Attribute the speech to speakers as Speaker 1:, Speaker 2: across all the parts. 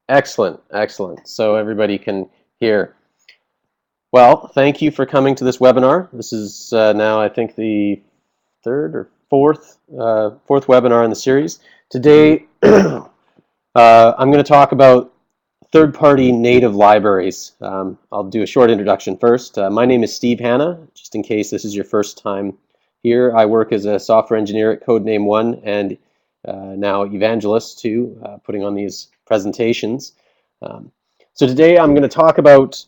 Speaker 1: Excellent, excellent. So everybody can hear. Well, thank you for coming to this webinar. This is now, I think, the third or fourth webinar in the series. Today, I'm going to talk about third-party native libraries. I'll do a short introduction first. My name is Steve Hanna. Just in case this is your first time here, I work as a software engineer at Codename One and now evangelist too, putting on these presentations. So today I'm going to talk about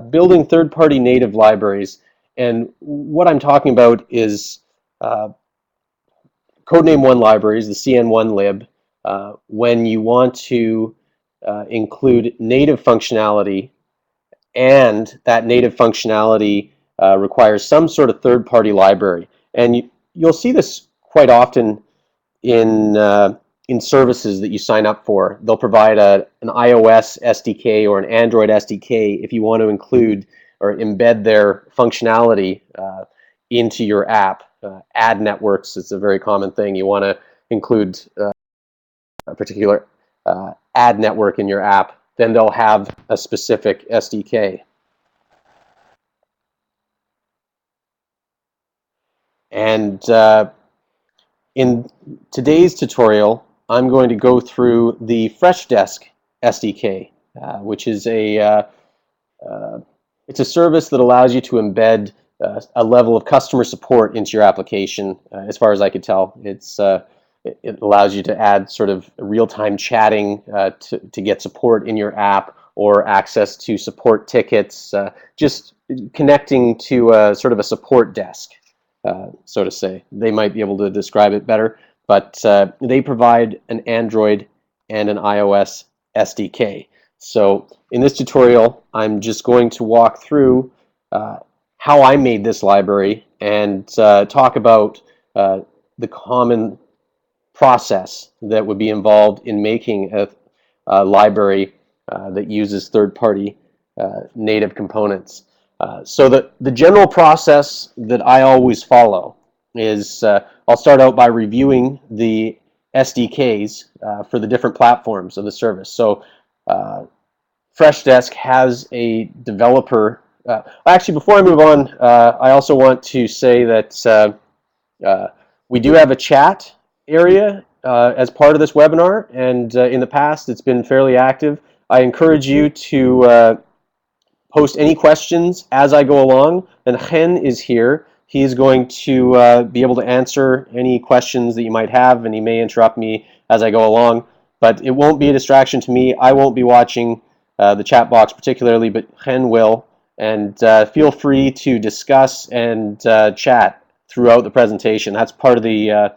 Speaker 1: building third-party native libraries, and what I'm talking about is Codename One libraries, the CN1 lib, when you want to include native functionality, and that native functionality requires some sort of third-party library. And you'll see this quite often in services that you sign up for. They'll provide an iOS SDK or an Android SDK if you want to include or embed their functionality into your app. Ad networks is a very common thing. You want to include a particular ad network in your app, then they'll have a specific SDK. And in today's tutorial, I'm going to go through the FreshDesk SDK, which is it's a service that allows you to embed a level of customer support into your application. As far as I could tell, it allows you to add sort of real-time chatting to get support in your app, or access to support tickets, just connecting to sort of a support desk. So to say. They might be able to describe it better, but they provide an Android and an iOS SDK. So in this tutorial, I'm just going to walk through how I made this library and talk about the common process that would be involved in making a library that uses third-party native components. So the general process that I always follow is I'll start out by reviewing the SDKs for the different platforms of the service. So FreshDesk has a developer. Actually, before I move on, I also want to say that we do have a chat area as part of this webinar, and in the past it's been fairly active. I encourage you to post any questions as I go along, and Chen is here. He is going to be able to answer any questions that you might have, and he may interrupt me as I go along, but it won't be a distraction to me. I won't be watching the chat box particularly, but Chen will, and feel free to discuss and chat throughout the presentation. That's part of the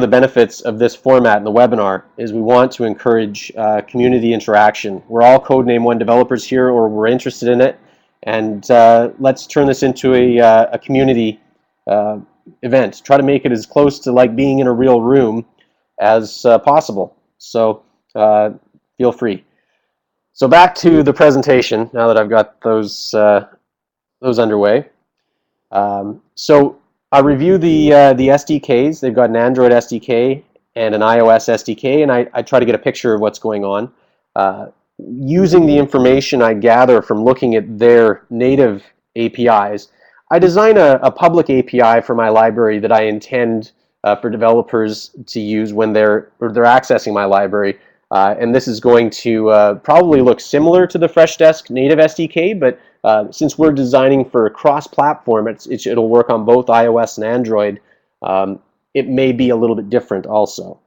Speaker 1: benefits of this format in the webinar, is we want to encourage community interaction. We're all Codename One developers here, or we're interested in it, and let's turn this into a community event. Try to make it as close to like being in a real room as possible. So feel free. So back to the presentation, now that I've got those underway. So I review the SDKs. They've got an Android SDK and an iOS SDK, and I try to get a picture of what's going on. Using the information I gather from looking at their native APIs, I design a public API for my library that I intend for developers to use when they're accessing my library. And this is going to probably look similar to the FreshDesk native SDK, but since we're designing for cross-platform, it'll work on both iOS and Android. It may be a little bit different also.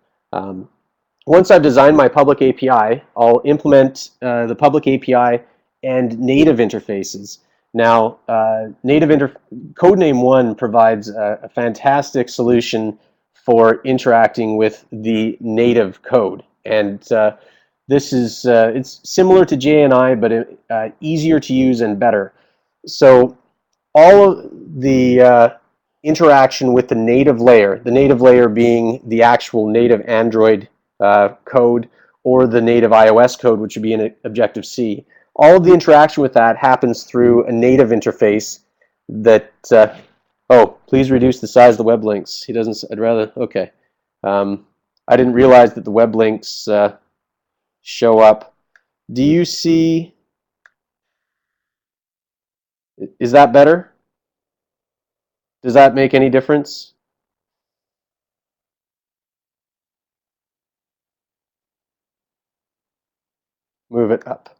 Speaker 1: Once I've designed my public API, I'll implement the public API and native interfaces. Now, Codename One provides a fantastic solution for interacting with the native code. And this is it's similar to JNI, but easier to use and better. So all of the interaction with the native layer being the actual native Android code, or the native iOS code, which would be in Objective-C. All of the interaction with that happens through a native interface that, oh, please reduce the size of the web links. He doesn't, I'd rather, okay. I didn't realize that the web links show up. Do you see, is that better? Does that make any difference? Move it up.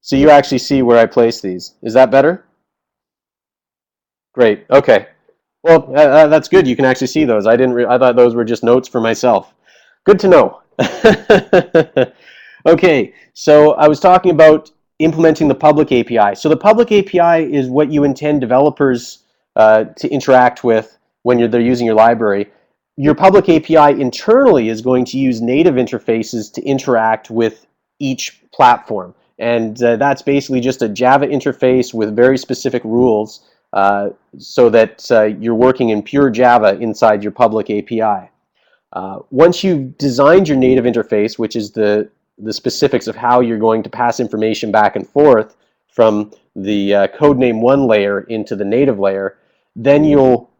Speaker 1: So you actually see where I place these. Is that better? Great. Okay. Well, that's good. You can actually see those. I thought those were just notes for myself. Good to know. Okay. So I was talking about implementing the public API. So the public API is what you intend developers to interact with when they're using your library. Your public API internally is going to use native interfaces to interact with each platform. And that's basically just a Java interface with very specific rules so that you're working in pure Java inside your public API. Once you've designed your native interface, which is the specifics of how you're going to pass information back and forth from the Codename One layer into the native layer, then you'll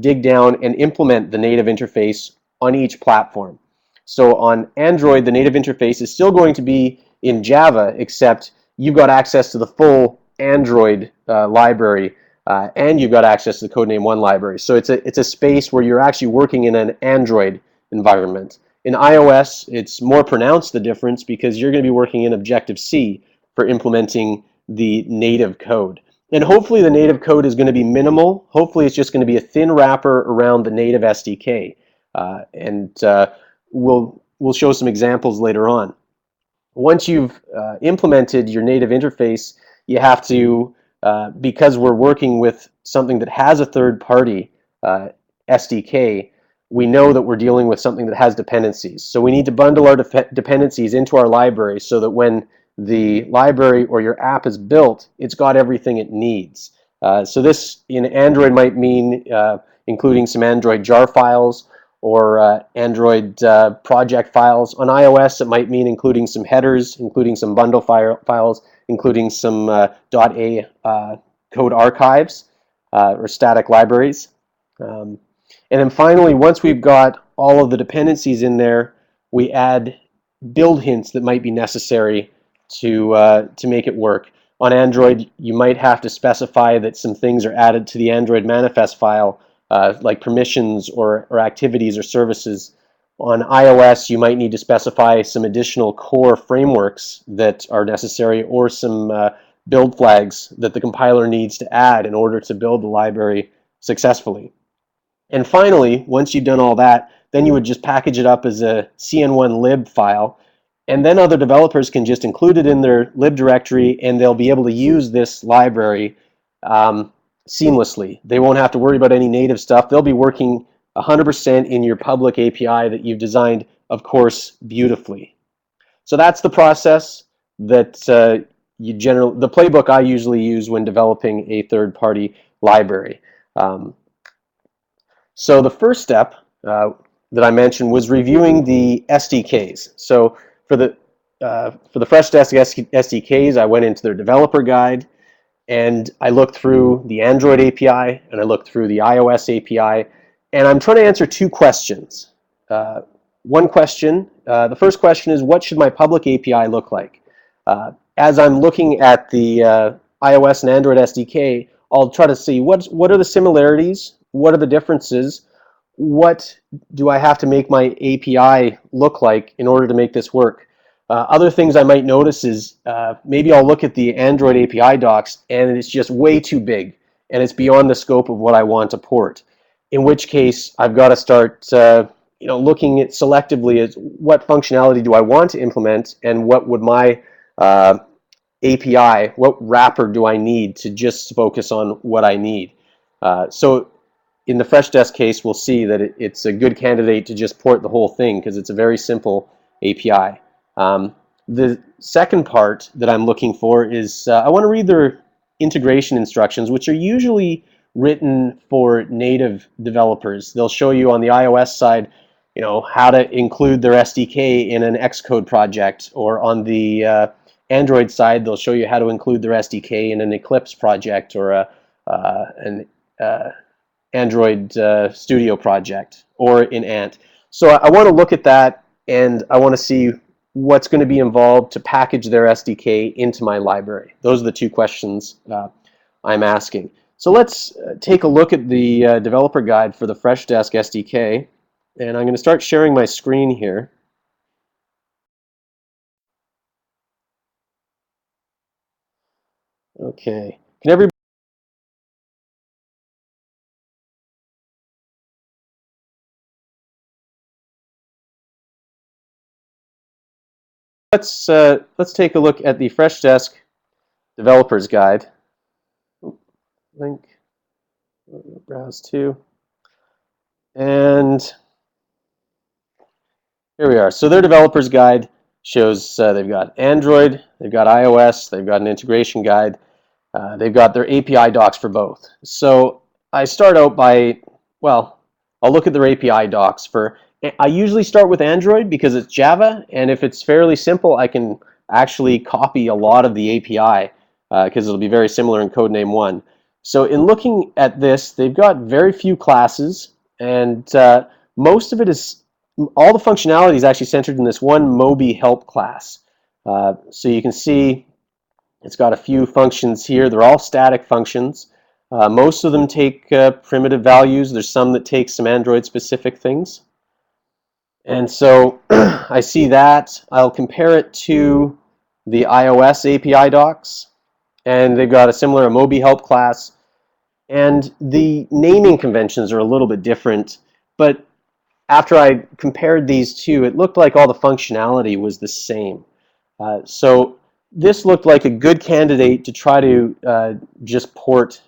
Speaker 1: dig down and implement the native interface on each platform. So on Android, the native interface is still going to be in Java, except you've got access to the full Android library, and you've got access to the Codename One library. So it's a space where you're actually working in an Android environment. In iOS, it's more pronounced, the difference, because you're going to be working in Objective-C for implementing the native code. And hopefully the native code is going to be minimal. Hopefully it's just going to be a thin wrapper around the native SDK. We'll show some examples later on. Once you've implemented your native interface, you have to, because we're working with something that has a third-party SDK, we know that we're dealing with something that has dependencies. So we need to bundle our dependencies into our library so that when the library or your app is built, it's got everything it needs. So this in Android might mean including some Android jar files or Android project files. On iOS, it might mean including some headers, including some bundle files, including some .a code archives or static libraries. And then finally, once we've got all of the dependencies in there, we add build hints that might be necessary to make it work. On Android, you might have to specify that some things are added to the Android manifest file, like permissions or activities or services. On iOS, you might need to specify some additional core frameworks that are necessary, or some build flags that the compiler needs to add in order to build the library successfully. And finally, once you've done all that, then you would just package it up as a cn1 lib file, and then other developers can just include it in their lib directory, and they'll be able to use this library seamlessly. They won't have to worry about any native stuff. They'll be working 100% in your public API that you've designed, of course, beautifully. So that's the process that the playbook I usually use when developing a third-party library. So the first step that I mentioned was reviewing the SDKs. So for the FreshDesk SDKs, I went into their developer guide, and I looked through the Android API, and I looked through the iOS API, and I'm trying to answer two questions. One question, the first question is, what should my public API look like? As I'm looking at the iOS and Android SDK, I'll try to see what are the similarities, what are the differences, what do I have to make my API look like in order to make this work. Other things I might notice is maybe I'll look at the Android API docs and it's just way too big and it's beyond the scope of what I want to port. In which case, I've got to start looking at selectively at what functionality do I want to implement, and what would my API, what wrapper do I need to just focus on what I need. So in the FreshDesk case, we'll see that it's a good candidate to just port the whole thing because it's a very simple API. The second part that I'm looking for is I want to read their integration instructions, which are usually written for native developers. They'll show you on the iOS side, how to include their SDK in an Xcode project, or on the Android side, they'll show you how to include their SDK in an Eclipse project or an Android Studio project, or in Ant. So I want to look at that, and I want to see what's going to be involved to package their SDK into my library? Those are the two questions I'm asking. So let's take a look at the developer guide for the FreshDesk SDK, and I'm going to start sharing my screen here. Okay, can everybody? Let's take a look at the FreshDesk developers guide. Link, browse to, and here we are. So their developers guide shows they've got Android, they've got iOS, they've got an integration guide, they've got their API docs for both. So I start out by, well, I'll look at their API docs for, I usually start with Android because it's Java, and if it's fairly simple, I can actually copy a lot of the API because it'll be very similar in Codename One. So in looking at this, they've got very few classes, and most of it is, all the functionality is actually centered in this one Moby help class. So you can see it's got a few functions here. They're all static functions. Most of them take primitive values. There's some that take some Android-specific things. And so I see that. I'll compare it to the iOS API docs, and they've got a similar Moby help class. And the naming conventions are a little bit different, but after I compared these two, it looked like all the functionality was the same. So this looked like a good candidate to try to just port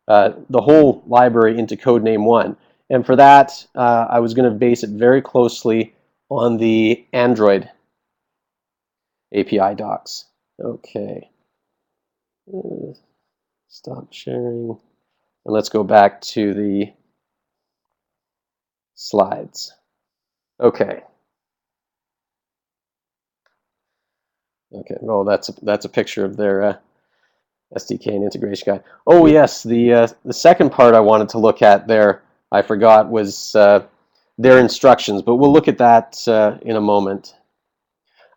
Speaker 1: the whole library into Codename One. And for that, I was going to base it very closely on the Android API docs. Okay. Stop sharing. And let's go back to the slides. Okay. Okay. Well, that's a picture of their SDK and integration guide. Oh yes, the second part I wanted to look at there, I forgot, was their instructions, but we'll look at that in a moment.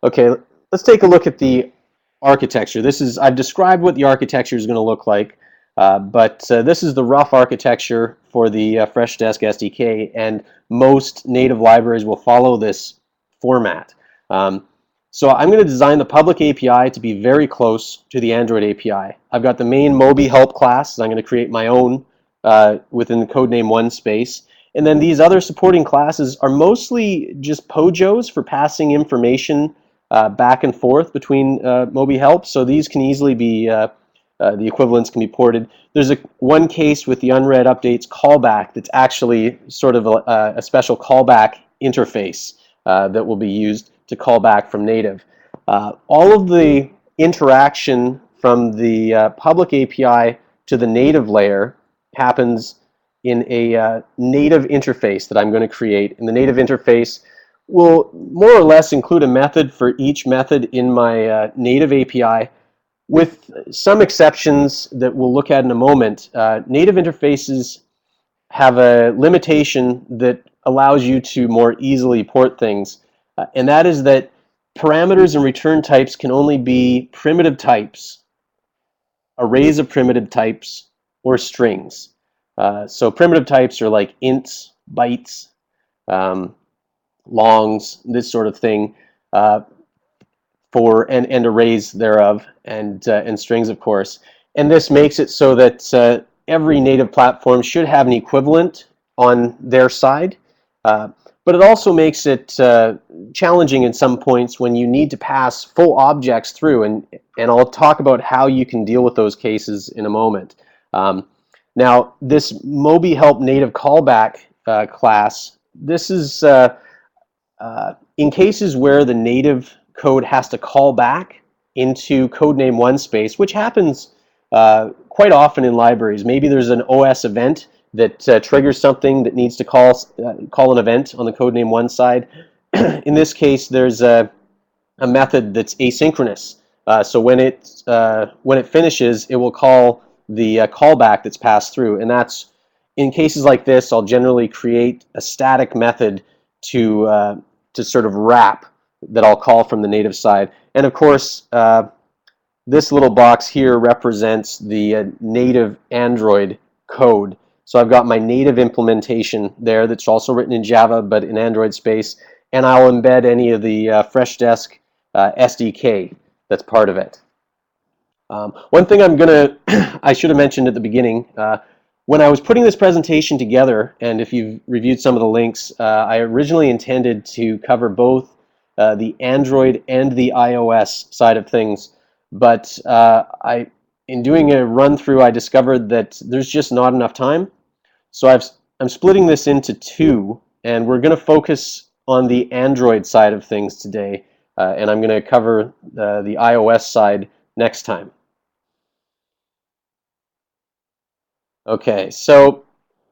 Speaker 1: Okay, let's take a look at the architecture. I've described what the architecture is going to look like, but this is the rough architecture for the FreshDesk SDK, and most native libraries will follow this format. So I'm going to design the public API to be very close to the Android API. I've got the main Moby help class, and I'm going to create my own within the Codename One space. And then these other supporting classes are mostly just POJOs for passing information back and forth between Moby help. So these can easily be, the equivalents can be ported. There's one case with the unread updates callback that's actually sort of a special callback interface that will be used to call back from native. All of the interaction from the public API to the native layer happens in a native interface that I'm going to create. And the native interface will more or less include a method for each method in my native API, with some exceptions that we'll look at in a moment. Native interfaces have a limitation that allows you to more easily port things, and that is that parameters and return types can only be primitive types, arrays of primitive types, or strings. So primitive types are like ints, bytes, longs, this sort of thing, and arrays thereof, and strings, of course. And this makes it so that every native platform should have an equivalent on their side. But it also makes it challenging in some points when you need to pass full objects through, and I'll talk about how you can deal with those cases in a moment. Now, this Moby help native callback class, this is in cases where the native code has to call back into Codename One space, which happens quite often in libraries. Maybe there's an OS event that triggers something that needs to call an event on the Codename One side. In this case, there's a method that's asynchronous. So when it finishes, it will call the callback that's passed through, and that's, in cases like this, I'll generally create a static method to sort of wrap that I'll call from the native side. And of course, this little box here represents the native Android code. So I've got my native implementation there that's also written in Java but in Android space, and I'll embed any of the FreshDesk SDK that's part of it. One thing I should have mentioned at the beginning, when I was putting this presentation together, and if you've reviewed some of the links, I originally intended to cover both the Android and the iOS side of things, but in doing a run through, I discovered that there's just not enough time. So I'm splitting this into two, and we're going to focus on the Android side of things today, and I'm going to cover the iOS side next time. Okay, so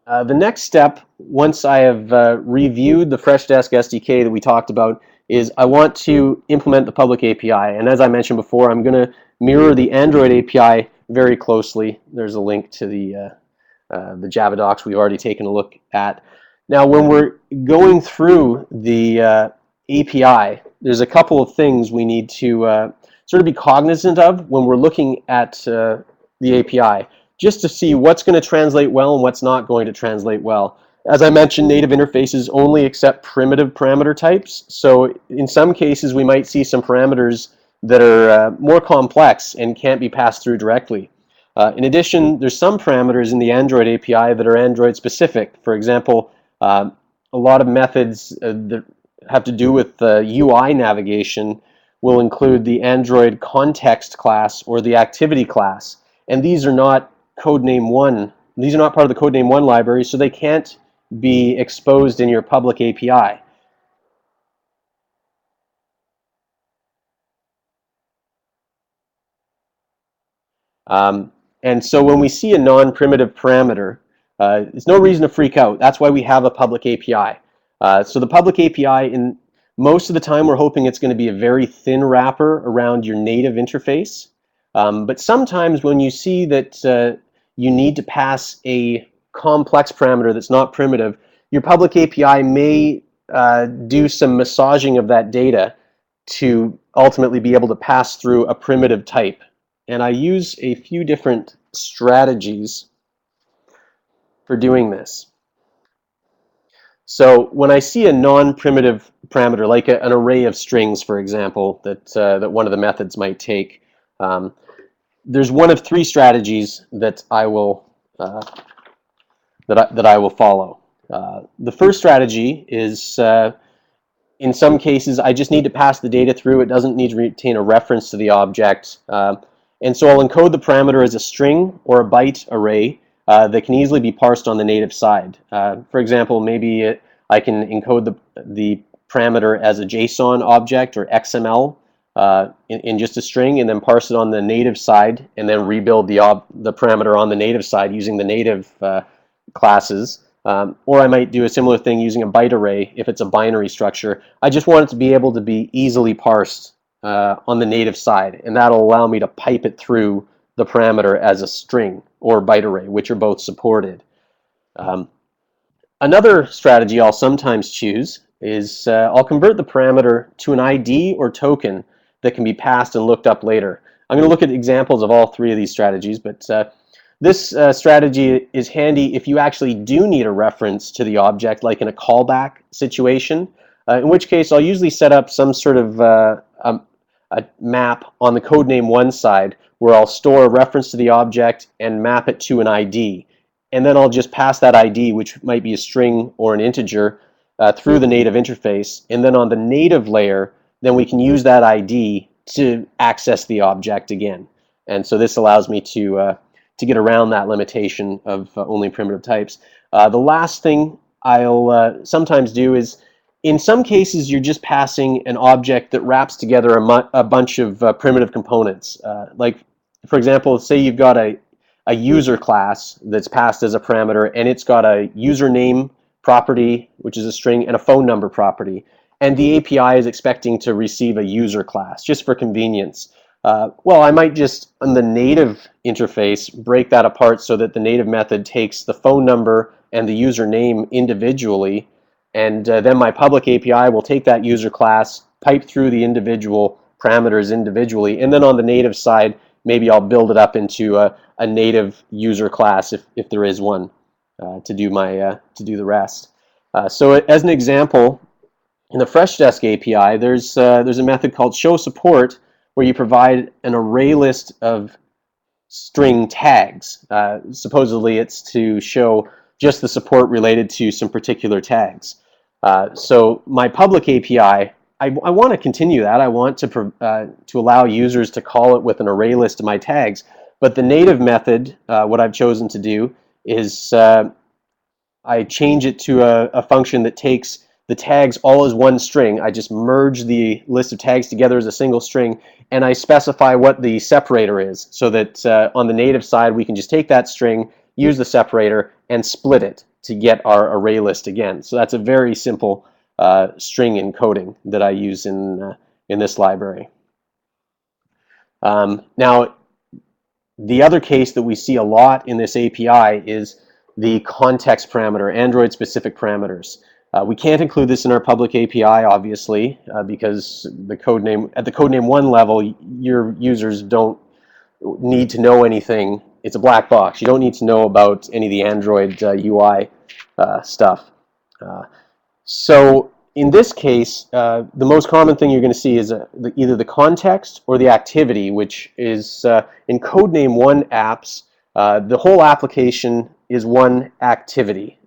Speaker 1: the next step, once I have reviewed the FreshDesk SDK that we talked about, is I want to implement the public API. And as I mentioned before, I'm going to mirror the Android API very closely. There's a link to the Java docs we've already taken a look at. Now, when we're going through the API, there's a couple of things we need to sort of be cognizant of when we're looking at the API, just to see what's going to translate well and what's not going to translate well. As I mentioned, native interfaces only accept primitive parameter types, so in some cases we might see some parameters that are more complex and can't be passed through directly. In addition, there's some parameters in the Android API that are Android specific. For example, a lot of methods that have to do with UI navigation will include the Android context class or the activity class, and these are not Codename One. These are not part of the Codename One library, so they can't be exposed in your public API. And so when we see a non-primitive parameter, there's no reason to freak out. That's why we have a public API. So the public API, in most of the time, we're hoping it's going to be a very thin wrapper around your native interface. But sometimes when you see that you need to pass a complex parameter that's not primitive, your public API may do some massaging of that data to ultimately be able to pass through a primitive type. And I use a few different strategies for doing this. So when I see a non-primitive parameter, like an array of strings, for example, that one of the methods might take, there's one of three strategies that I will follow. The first strategy is, in some cases, I just need to pass the data through. It doesn't need to retain a reference to the object. And so I'll encode the parameter as a string or a byte array that can easily be parsed on the native side. For example, maybe I can encode the parameter as a JSON object or XML in just a string, and then parse it on the native side, and then rebuild the parameter on the native side using the native classes. Or I might do a similar thing using a byte array if it's a binary structure. I just want it to be able to be easily parsed on the native side, and that'll allow me to pipe it through the parameter as a string or byte array, which are both supported. Another strategy I'll sometimes choose is I'll convert the parameter to an ID or token that can be passed and looked up later. I'm going to look at examples of all three of these strategies, but this strategy is handy if you actually do need a reference to the object, like in a callback situation, in which case I'll usually set up some sort of a map on the Codename One side where I'll store a reference to the object and map it to an ID. And then I'll just pass that ID, which might be a string or an integer, through the native interface. And then on the native layer, then we can use that ID to access the object again. And so this allows me to get around that limitation of only primitive types. The last thing I'll sometimes do is, in some cases, you're just passing an object that wraps together a bunch of primitive components. Like, for example, say you've got a user class that's passed as a parameter, and it's got a username property, which is a string, and a phone number property. And the API is expecting to receive a user class, just for convenience. Well, I might just, on the native interface, break that apart so that the native method takes the phone number and the username individually, and then my public API will take that user class, pipe through the individual parameters individually, and then on the native side, maybe I'll build it up into a native user class if there is one to do the rest. So as an example, in the FreshDesk API, there's a method called showSupport where you provide an array list of string tags. Supposedly it's to show just the support related to some particular tags. So my public API, I want to continue that. I want to allow users to call it with an array list of my tags. But the native method, what I've chosen to do is I change it to a function that takes the tags all as one string. I just merge the list of tags together as a single string, and I specify what the separator is, so that on the native side we can just take that string, use the separator, and split it to get our array list again. So that's a very simple string encoding that I use in this library. Now, the other case that we see a lot in this API is the context parameter, Android-specific parameters. We can't include this in our public API, obviously, because at the Codename One level, your users don't need to know anything. It's a black box. You don't need to know about any of the Android UI stuff. So in this case, the most common thing you're going to see is either the context or the activity, which is in Codename One apps, the whole application is one activity.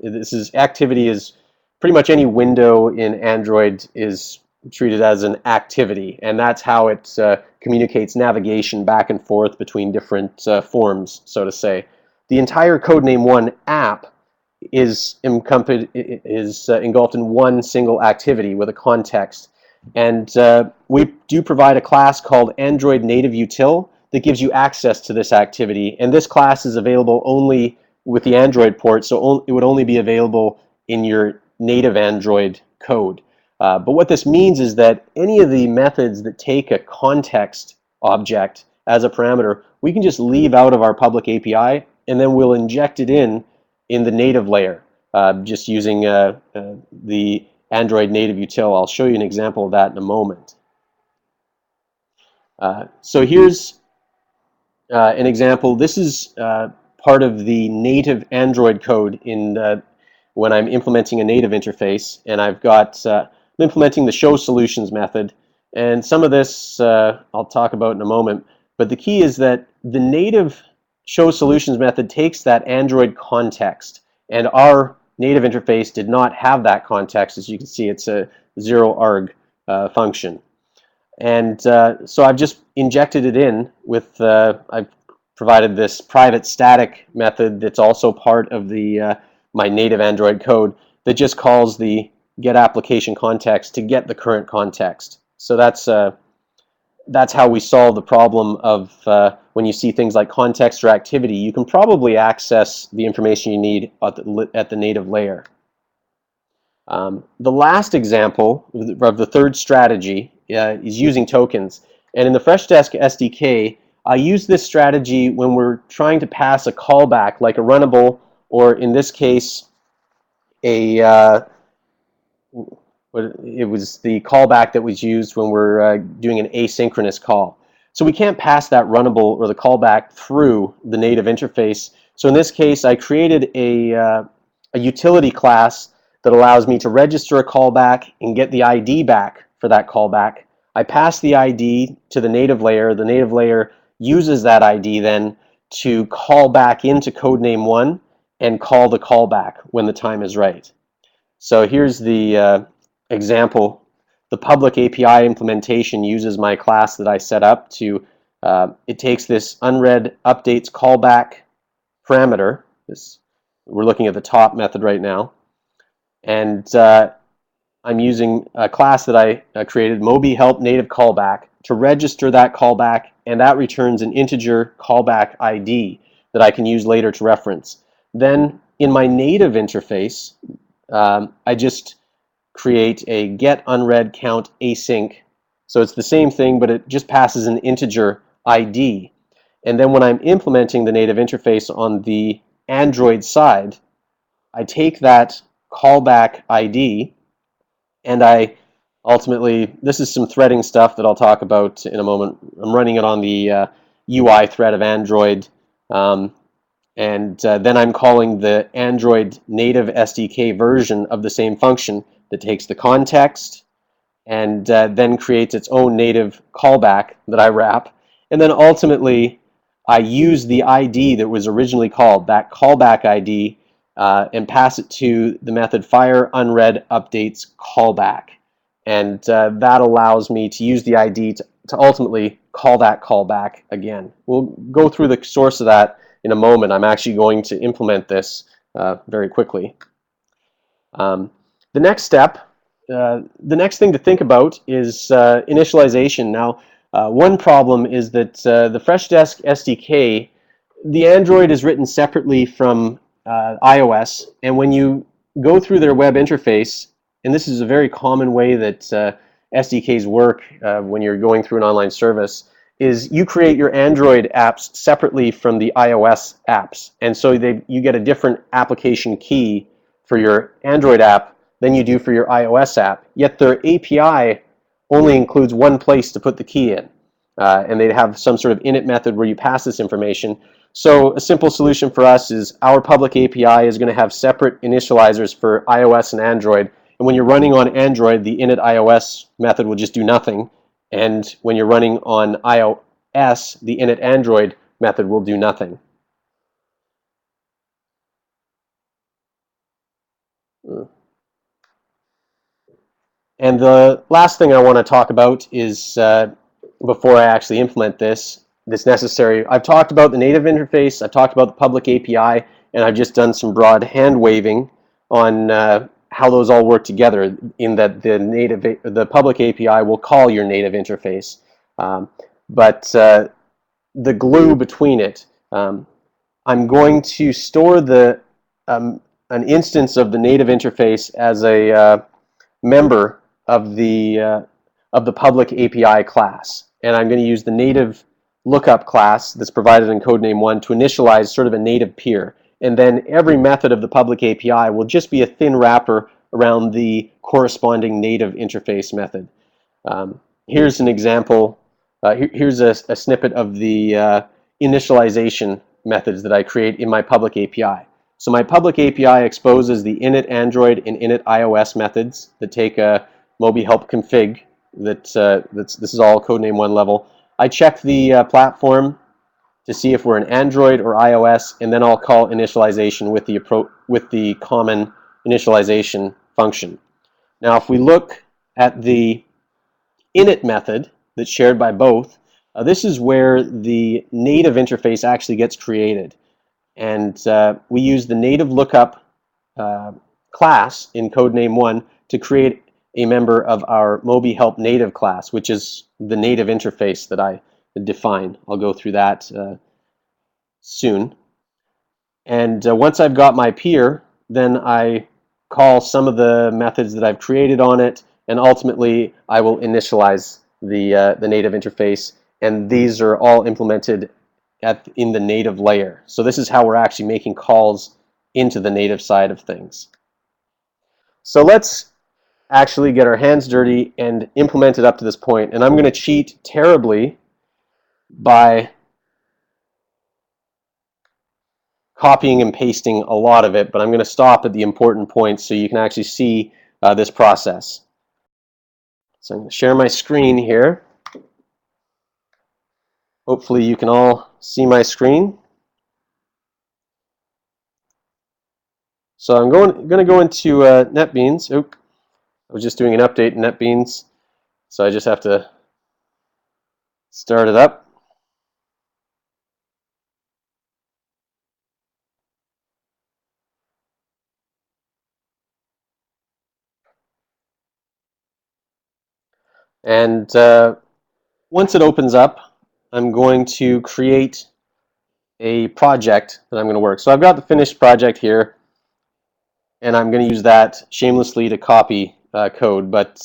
Speaker 1: Activity is pretty much any window in Android is treated as an activity, and that's how it communicates navigation back and forth between different forms, so to say. The entire Codename One app is engulfed in one single activity with a context. And we do provide a class called Android Native Util that gives you access to this activity. And this class is available only with the Android port, so it would only be available in your native Android code. But what this means is that any of the methods that take a context object as a parameter, we can just leave out of our public API, and then we'll inject it in the native layer, just using the Android Native Util. I'll show you an example of that in a moment. So here's an example. This is part of the native Android code when I'm implementing a native interface, and I've got I'm implementing the show solutions method, and some of this I'll talk about in a moment. But the key is that the native show solutions method takes that Android context, and our native interface did not have that context. As you can see, it's a 0arg function. And so I've just injected it in with, I've provided this private static method that's also part of the my native Android code that just calls the get application context to get the current context. So that's how we solve the problem of when you see things like context or activity, you can probably access the information you need at the native layer. The last example of the third strategy is using tokens. And in the FreshDesk SDK, I use this strategy when we're trying to pass a callback, like a runnable, or in this case, it was the callback that was used when we're doing an asynchronous call. So we can't pass that runnable or the callback through the native interface. So in this case, I created a utility class that allows me to register a callback and get the ID back for that callback. I pass the ID to the native layer. The native layer uses that ID then to call back into Codename One and call the callback when the time is right. So here's the example. The public API implementation uses my class that I set up to, it takes this unread updates callback parameter. We're looking at the top method right now. And I'm using a class that I created, Moby Help Native Callback, to register that callback, and that returns an integer callback ID that I can use later to reference. Then in my native interface, I just create a get unread count async. So it's the same thing, but it just passes an integer ID. And then when I'm implementing the native interface on the Android side, I take that callback ID and I Ultimately, this is some threading stuff that I'll talk about in a moment. I'm running it on the UI thread of Android, and then I'm calling the Android native SDK version of the same function that takes the context and then creates its own native callback that I wrap. And then ultimately, I use the ID that was originally called, that callback ID, and pass it to the method fire unread updates callback. And that allows me to use the ID to ultimately call that callback again. We'll go through the source of that in a moment. I'm actually going to implement this very quickly. The next step, the next thing to think about is initialization. Now, one problem is that the FreshDesk SDK, the Android is written separately from iOS, and when you go through their web interface, and this is a very common way that SDKs work when you're going through an online service, is you create your Android apps separately from the iOS apps, and so you get a different application key for your Android app than you do for your iOS app, yet their API only includes one place to put the key in. And they'd have some sort of init method where you pass this information. So a simple solution for us is our public API is going to have separate initializers for iOS and Android. And when you're running on Android, the init iOS method will just do nothing. And when you're running on iOS, the init Android method will do nothing. And the last thing I want to talk about is, before I actually implement this, necessary. I've talked about the native interface, I've talked about the public API, and I've just done some broad hand waving on how those all work together, in that the public API will call your native interface. But the glue between it, I'm going to store an instance of the native interface as a member of the public API class, and I'm going to use the native lookup class that's provided in Codename One to initialize sort of a native peer, and then every method of the public API will just be a thin wrapper around the corresponding native interface method. Here's an example. Here's a snippet of the initialization methods that I create in my public API. So my public API exposes the init Android and init iOS methods that take a Mobi help config. This is all Codename One level. I check the platform to see if we're in Android or iOS, and then I'll call initialization with the common initialization function. Now, if we look at the init method that's shared by both, this is where the native interface actually gets created. And we use the native lookup class in Codename One to create a member of our Mobi Help native class, which is the native interface that I define. I'll go through that soon. And once I've got my peer, then I call some of the methods that I've created on it, and ultimately I will initialize the native interface. And these are all implemented in the native layer. So this is how we're actually making calls into the native side of things. So let's actually get our hands dirty and implement it up to this point. And I'm going to cheat terribly by copying and pasting a lot of it, but I'm going to stop at the important points so you can actually see this process. So I'm going to share my screen here. Hopefully you can all see my screen. So I'm going to go into NetBeans. Oop, I was just doing an update in NetBeans, so I just have to start it up. And once it opens up, I'm going to create a project that I'm going to work. So I've got the finished project here, and I'm going to use that shamelessly to copy code, but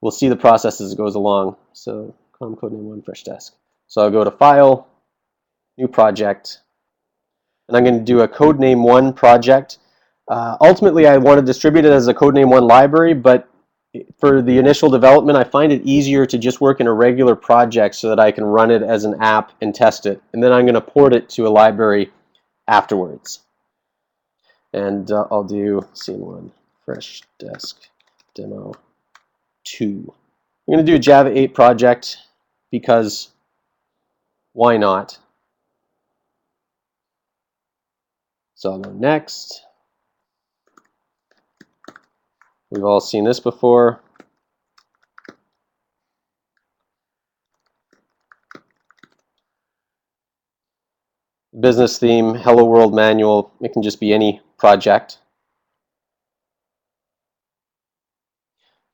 Speaker 1: we'll see the process as it goes along. So Codename One FreshDesk. So I'll go to File, New Project, and I'm going to do a Codename One project. Ultimately, I want to distribute it as a Codename One library, but for the initial development, I find it easier to just work in a regular project so that I can run it as an app and test it. And then I'm going to port it to a library afterwards. And I'll do scene 1, FreshDesk demo 2. I'm going to do a Java 8 project because why not? So I'll go next. We've all seen this before. Business theme, Hello World manual, it can just be any project.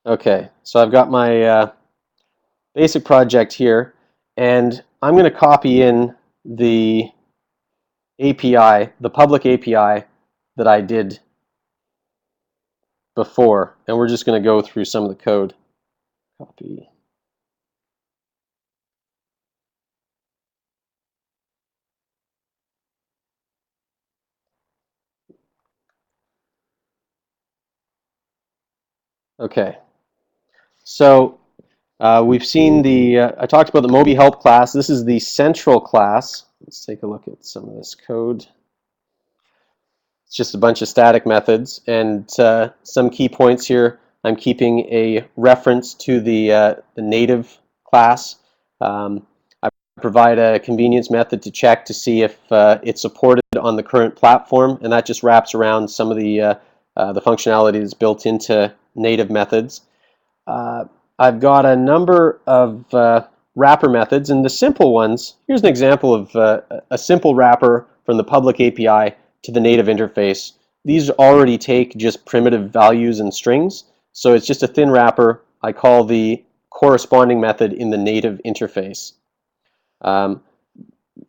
Speaker 1: Okay, so I've got my basic project here, and I'm going to copy in the API, the public API that I did before, and we're just going to go through some of the code. Copy. Okay, so we've seen the, I talked about the Moby Help class. This is the central class. Let's take a look at some of this code. It's just a bunch of static methods, and some key points here. I'm keeping a reference to the native class. I provide a convenience method to check to see if it's supported on the current platform, and that just wraps around some of the functionality that's built into native methods. I've got a number of wrapper methods, and the simple ones, here's an example of a simple wrapper from the public API to the native interface. These already take just primitive values and strings, so it's just a thin wrapper. I call the corresponding method in the native interface.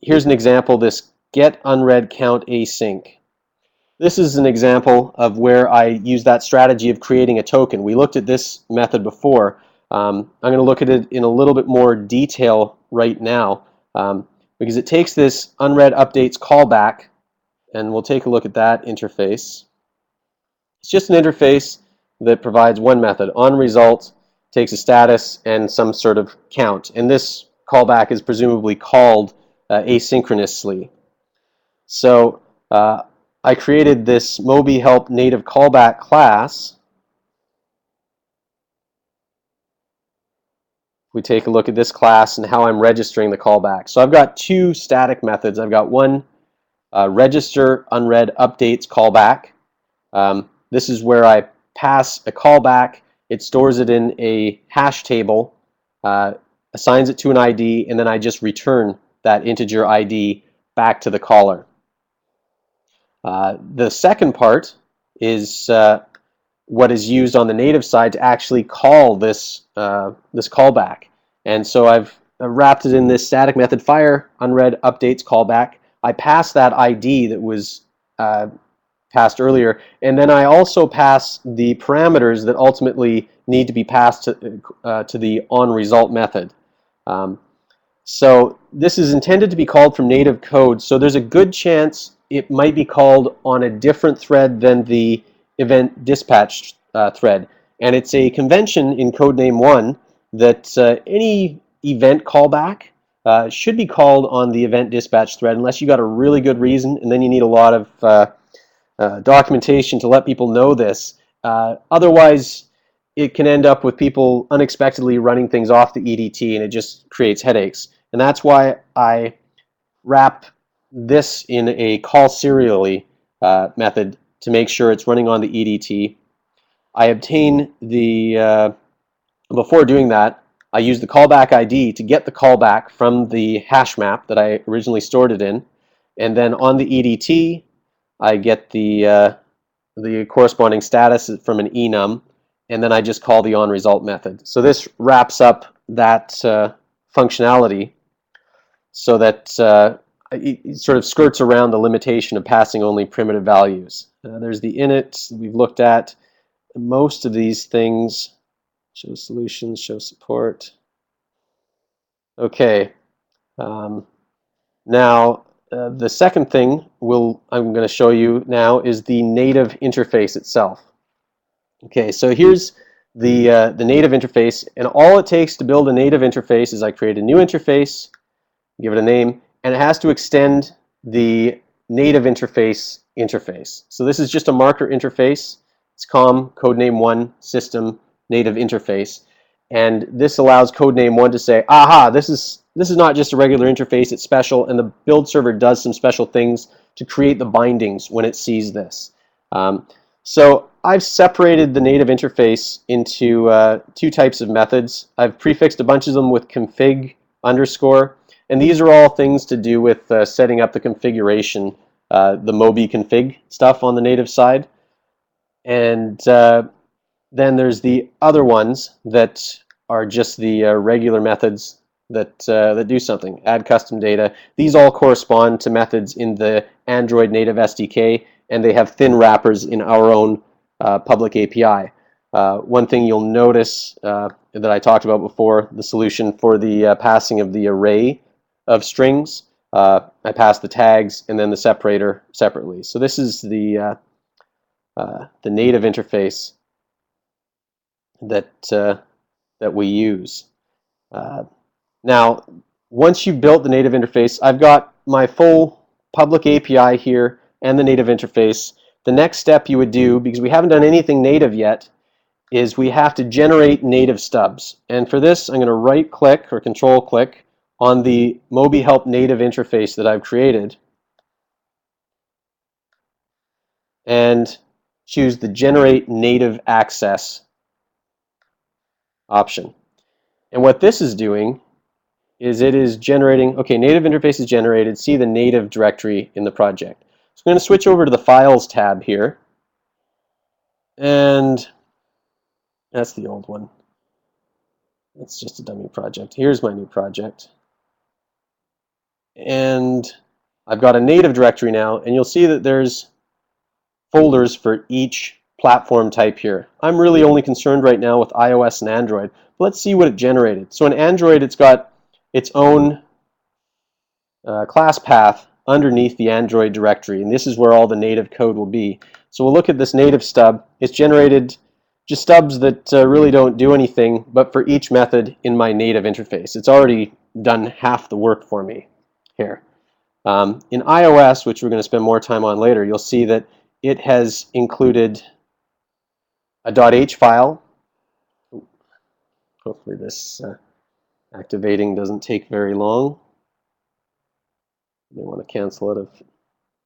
Speaker 1: Here's an example, this get unread count async. This is an example of where I use that strategy of creating a token. We looked at this method before. I'm going to look at it in a little bit more detail right now because it takes this unread updates callback, and we'll take a look at that interface. It's just an interface that provides one method. OnResult takes a status and some sort of count, and this callback is presumably called asynchronously. So I created this Moby Help native callback class. We take a look at this class and how I'm registering the callback. So I've got two static methods. I've got one register unread updates callback. This is where I pass a callback. It stores it in a hash table, assigns it to an ID, and then I just return that integer ID back to the caller. The second part is what is used on the native side to actually call this this callback. And so I've wrapped it in this static method fire unread updates callback. I pass that ID that was passed earlier, and then I also pass the parameters that ultimately need to be passed to the onResult method. So this is intended to be called from native code, so there's a good chance it might be called on a different thread than the event dispatch thread. And it's a convention in Codename One that any event callback should be called on the event dispatch thread unless you got a really good reason, and then you need a lot of documentation to let people know this. Otherwise, it can end up with people unexpectedly running things off the EDT, and it just creates headaches. And that's why I wrap this in a call serially method to make sure it's running on the EDT. I obtain the, before doing that, I use the callback ID to get the callback from the hash map that I originally stored it in. And then on the EDT, I get the corresponding status from an enum, and then I just call the onResult method. So this wraps up that functionality so that it sort of skirts around the limitation of passing only primitive values. There's the init we've looked at. Most of these things, show solutions, show support. Okay. Now, the second thing I'm going to show you now is the native interface itself. Okay, so here's the native interface, and all it takes to build a native interface is I create a new interface, give it a name, and it has to extend the native interface. So this is just a marker interface. It's Codename One System Native Interface, and this allows Codename One to say, aha, this is not just a regular interface, it's special, and the build server does some special things to create the bindings when it sees this. So I've separated the native interface into two types of methods. I've prefixed a bunch of them with config underscore, and these are all things to do with setting up the configuration, the Moby config stuff on the native side. And then there's the other ones that are just the regular methods that do something. Add custom data. These all correspond to methods in the Android native SDK, and they have thin wrappers in our own public API. One thing you'll notice that I talked about before, the solution for the passing of the array of strings. I pass the tags and then the separator separately. So this is the native interface that that we use. Now, once you've built the native interface, I've got my full public API here and the native interface. The next step you would do, because we haven't done anything native yet, is we have to generate native stubs. And for this, I'm going to right-click or control-click on the Moby Help native interface that I've created and choose the Generate Native Access option. And what this is doing is it is generating, okay, native interface is generated, see the native directory in the project. So I'm going to switch over to the Files tab here, and that's the old one. It's just a dummy project. Here's my new project. And I've got a native directory now, and you'll see that there's folders for each platform type here. I'm really only concerned right now with iOS and Android. But let's see what it generated. So in Android, it's got its own class path underneath the Android directory, and this is where all the native code will be. So we'll look at this native stub. It's generated just stubs that really don't do anything, but for each method in my native interface. It's already done half the work for me here. In iOS, which we're going to spend more time on later, you'll see that it has included a .h file. Hopefully this activating doesn't take very long. They want to cancel it.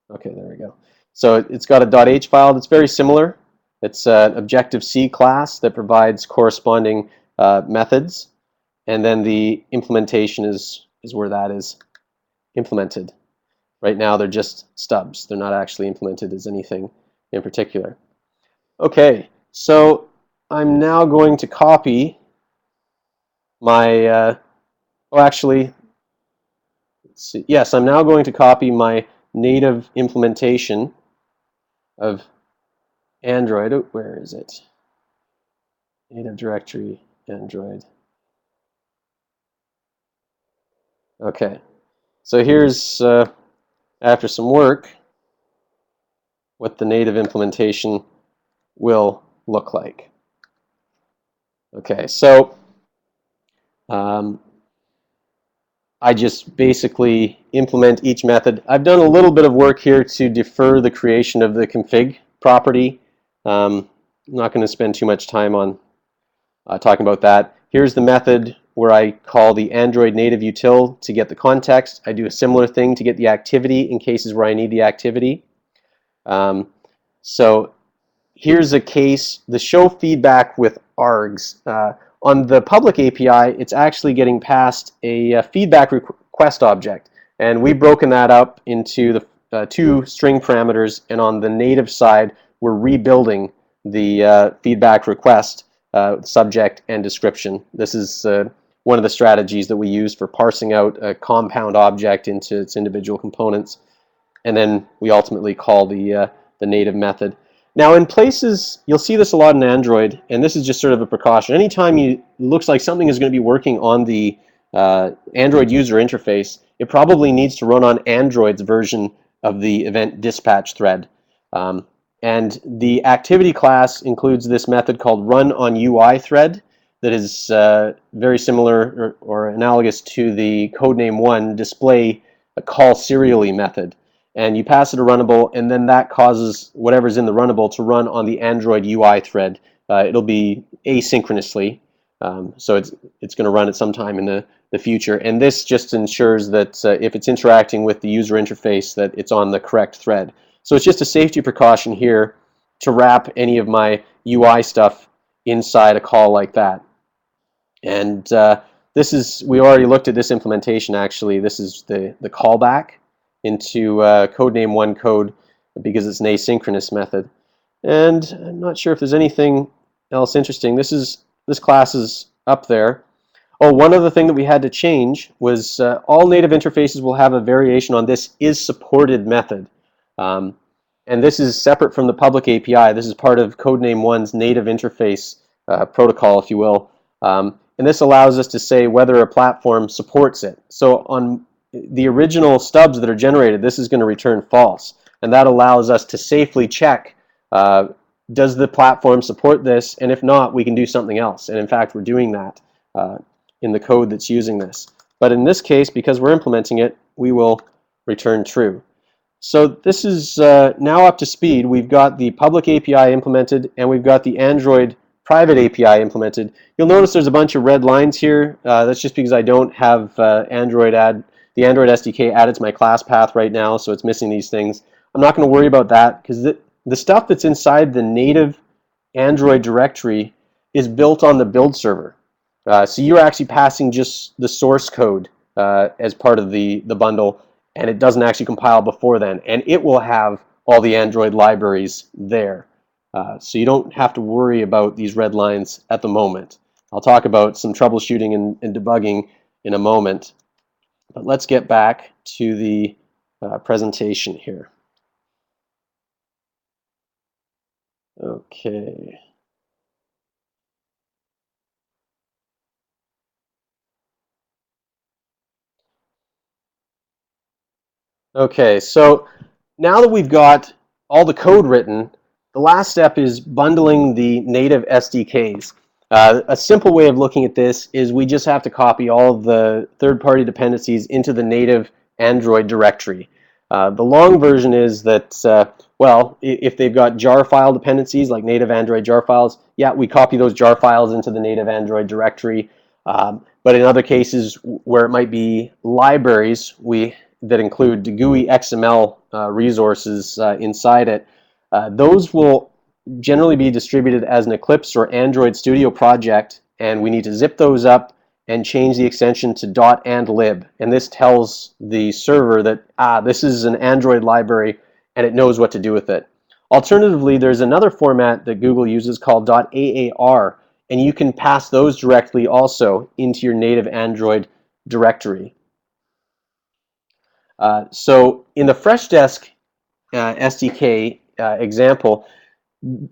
Speaker 1: Okay, there we go. So it's got a .h file that's very similar. It's an Objective-C class that provides corresponding methods, and then the implementation is where that is implemented. Right now they're just stubs. They're not actually implemented as anything in particular. Okay, so I'm now going to copy my, oh actually, let's see. Yes, I'm now going to copy my native implementation of Android. Oh, where is it? Native directory, Android. Okay, so here's, after some work, what the native implementation will look like. Okay, so I just basically implement each method. I've done a little bit of work here to defer the creation of the config property. I'm not going to spend too much time on talking about that. Here's the method where I call the Android native util to get the context. I do a similar thing to get the activity in cases where I need the activity. So here's a case, the show feedback with args. On the public API, it's actually getting past a feedback request object. And we've broken that up into the two string parameters, and on the native side, we're rebuilding the feedback request subject and description. This is one of the strategies that we use for parsing out a compound object into its individual components. And then we ultimately call the native method. Now in places, you'll see this a lot in Android, and this is just sort of a precaution. Anytime it looks like something is going to be working on the Android user interface, it probably needs to run on Android's version of the event dispatch thread. And the activity class includes this method called run on UI thread that is very similar or analogous to the Codename One display a call serially method. And you pass it a runnable, and then that causes whatever's in the runnable to run on the Android UI thread. It'll be asynchronously, so it's going to run at some time in the future. And this just ensures that if it's interacting with the user interface, that it's on the correct thread. So it's just a safety precaution here to wrap any of my UI stuff inside a call like that. And we already looked at this implementation actually. This is the callback into Codename One code because it's an asynchronous method. And I'm not sure if there's anything else interesting. This class is up there. Oh, one other thing that we had to change was all native interfaces will have a variation on this is supported method. And this is separate from the public API. This is part of Codename One's native interface protocol, if you will. And this allows us to say whether a platform supports it. So on the original stubs that are generated, this is going to return false. And that allows us to safely check, does the platform support this? And if not, we can do something else. And in fact, we're doing that in the code that's using this. But in this case, because we're implementing it, we will return true. So this is now up to speed. We've got the public API implemented, and we've got the Android private API implemented. You'll notice there's a bunch of red lines here. That's just because I don't have the Android SDK added to my class path right now, so it's missing these things. I'm not going to worry about that because the stuff that's inside the native Android directory is built on the build server. So you're actually passing just the source code as part of the bundle, and it doesn't actually compile before then. And it will have all the Android libraries there. So you don't have to worry about these red lines at the moment. I'll talk about some troubleshooting and debugging in a moment. But let's get back to the presentation here. Okay. Okay, so now that we've got all the code written, the last step is bundling the native SDKs. A simple way of looking at this is we just have to copy all of the third-party dependencies into the native Android directory. The long version is that, well, if they've got jar file dependencies like native Android jar files, yeah, we copy those jar files into the native Android directory. But in other cases where it might be libraries that include GUI XML resources inside it, those will generally be distributed as an Eclipse or Android Studio project, and we need to zip those up and change the extension to .and_lib. And this tells the server that, this is an Android library, and it knows what to do with it. Alternatively, there's another format that Google uses called .aar, and you can pass those directly also into your native Android directory. So in the FreshDesk SDK example,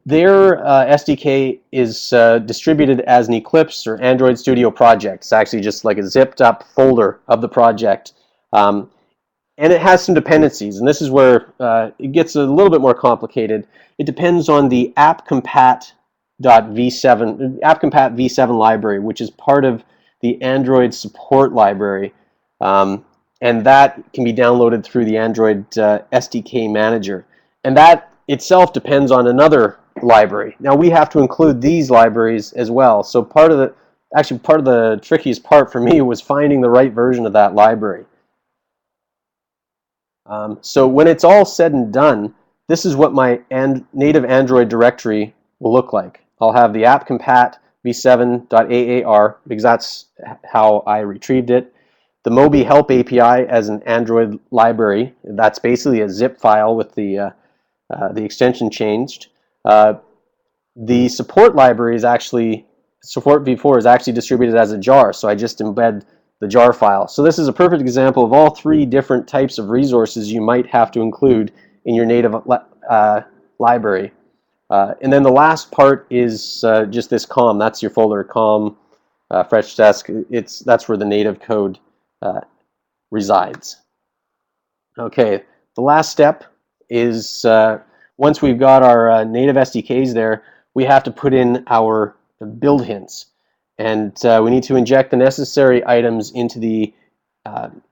Speaker 1: their SDK is distributed as an Eclipse or Android Studio project. It's actually just like a zipped up folder of the project. And it has some dependencies, and this is where it gets a little bit more complicated. It depends on the appcompat v7 library, which is part of the Android support library. And that can be downloaded through the Android SDK manager. And that itself depends on another library. Now we have to include these libraries as well. So part of the trickiest part for me was finding the right version of that library. So when it's all said and done, this is what my native Android directory will look like. I'll have the appcompat v7.aar because that's how I retrieved it. The Mobi Help API as an Android library. That's basically a zip file with the extension changed. The support library is actually, support v4 is actually distributed as a jar, so I just embed the jar file. So this is a perfect example of all three different types of resources you might have to include in your native library. And then the last part is just this COM. That's your folder, COM, FreshDesk. That's where the native code resides. Okay, the last step is once we've got our native SDKs there, we have to put in our build hints. And we need to inject the necessary items into the,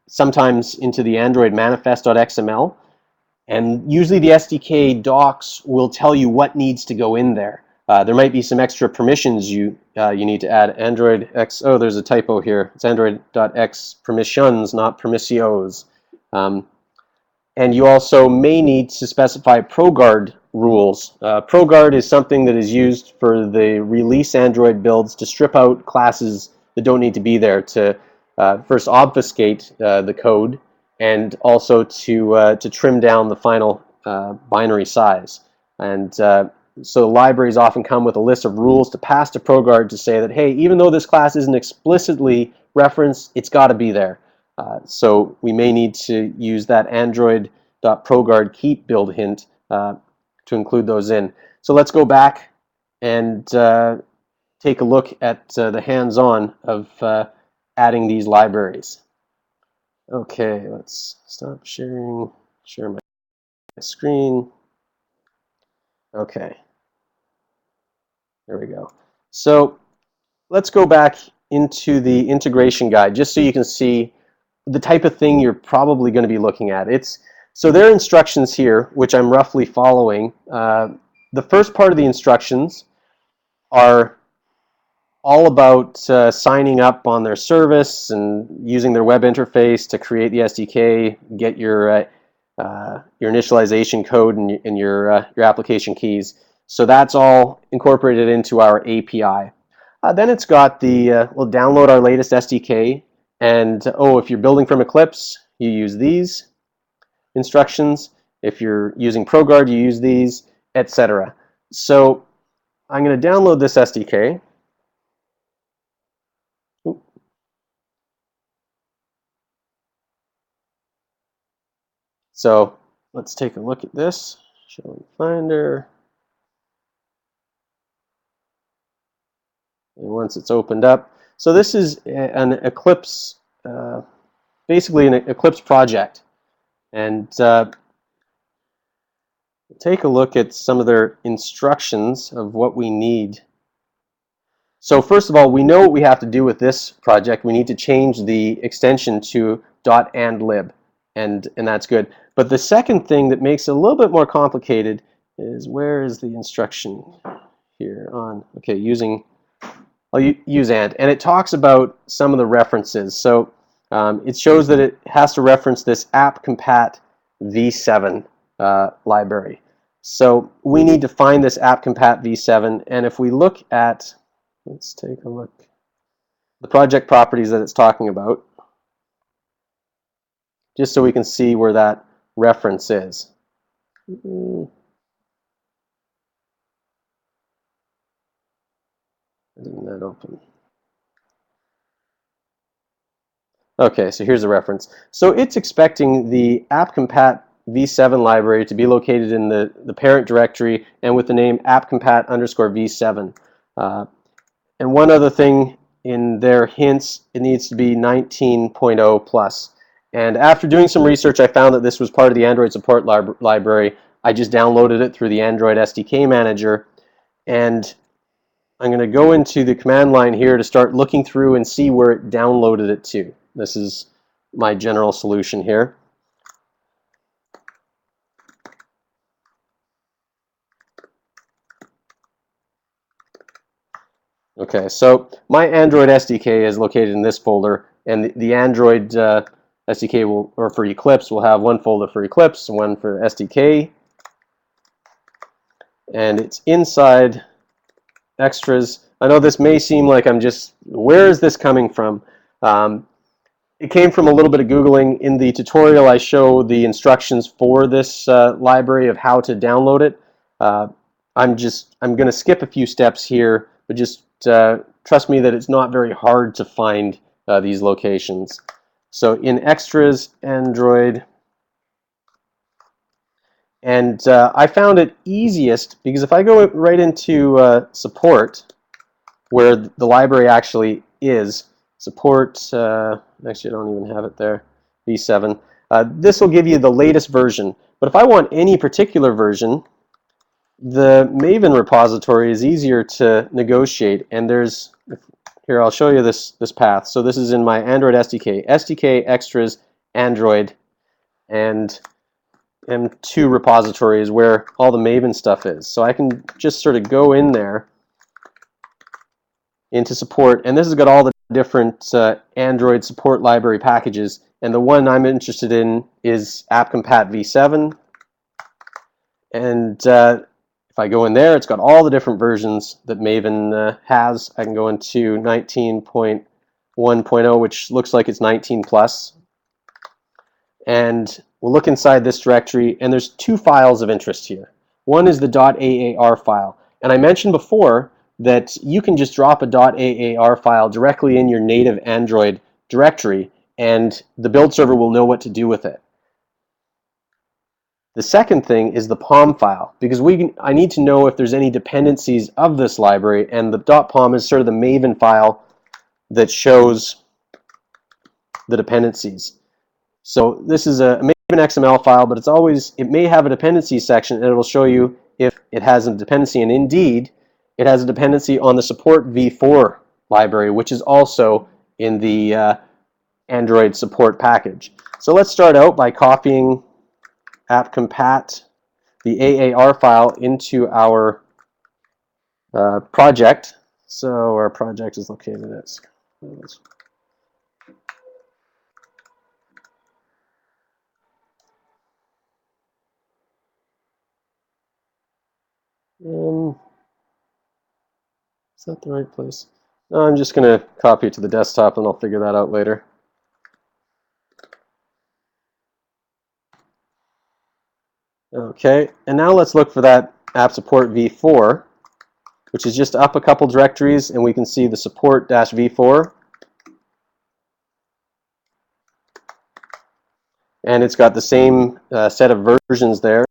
Speaker 1: sometimes into the Android manifest.xml. And usually the SDK docs will tell you what needs to go in there. There might be some extra permissions you need to add. Android X, oh, there's a typo here. It's Android.x permissions, not permissios. And you also may need to specify ProGuard rules. ProGuard is something that is used for the release Android builds to strip out classes that don't need to be there, to first obfuscate the code, and also to trim down the final binary size. And so libraries often come with a list of rules to pass to ProGuard to say that, hey, even though this class isn't explicitly referenced, it's got to be there. So we may need to use that Android.ProGuard keep build hint to include those in. So let's go back and take a look at the hands-on of adding these libraries. Okay, let's stop sharing, share my screen. Okay, there we go. So let's go back into the integration guide just so you can see the type of thing you're probably going to be looking at. So there are instructions here, which I'm roughly following. The first part of the instructions are all about signing up on their service and using their web interface to create the SDK, get your initialization code and your application keys. So that's all incorporated into our API. Then it's got the, we'll download our latest SDK, and if you're building from Eclipse, you use these instructions. If you're using ProGuard, you use these, etc. So I'm going to download this SDK. So let's take a look at this. Showing Finder. And once it's opened up, so this is an Eclipse, basically an Eclipse project. And take a look at some of their instructions of what we need. So first of all, we know what we have to do with this project. We need to change the extension to .andlib, and that's good. But the second thing that makes it a little bit more complicated is, where is the instruction here on, okay, I'll use and it talks about some of the references. So it shows that it has to reference this appcompat v7 library. So we need to find this appcompat v7, and if we look at, let's take a look, the project properties that it's talking about, just so we can see where that reference is. Didn't that open? Okay, so here's the reference. So it's expecting the appcompat v7 library to be located in the parent directory and with the name appcompat_v7. And one other thing in their hints, it needs to be 19.0 plus. And after doing some research, I found that this was part of the Android support library. I just downloaded it through the Android SDK manager, and I'm going to go into the command line here to start looking through and see where it downloaded it to. This is my general solution here. Okay, so my Android SDK is located in this folder, and the Android SDK will, or for Eclipse, will have one folder for Eclipse and one for SDK, and it's inside extras. I know this may seem like I'm just, where is this coming from? It came from a little bit of Googling. In the tutorial, I show the instructions for this library of how to download it. I'm going to skip a few steps here, but just trust me that it's not very hard to find these locations. So in extras, Android, and I found it easiest because if I go right into support, where the library actually is, support, actually I don't even have it there, v7, this will give you the latest version. But if I want any particular version, The Maven repository is easier to negotiate, and there's, here I'll show you this path. So this is in my Android SDK, SDK extras Android, and M2 repository is where all the Maven stuff is. So I can just sort of go in there into support, and this has got all the different Android support library packages, and the one I'm interested in is AppCompat v7, and if I go in there, it's got all the different versions that Maven has. I can go into 19.1.0, which looks like it's 19 plus, and we'll look inside this directory, and there's two files of interest here. One is the .aar file, and I mentioned before that you can just drop a .aar file directly in your native Android directory, and the build server will know what to do with it. The second thing is the POM file, because I need to know if there's any dependencies of this library, and the .pom is sort of the Maven file that shows the dependencies. So this is a Maven XML file, but it may have a dependency section, and it will show you if it has a dependency, and indeed it has a dependency on the support v4 library, which is also in the Android support package. So let's start out by copying appcompat, the AAR file, into our project. So our project is located at is that the right place? No, I'm just going to copy it to the desktop, and I'll figure that out later. Okay, and now let's look for that app support v4, which is just up a couple directories, and we can see the support-v4. And it's got the same set of versions there.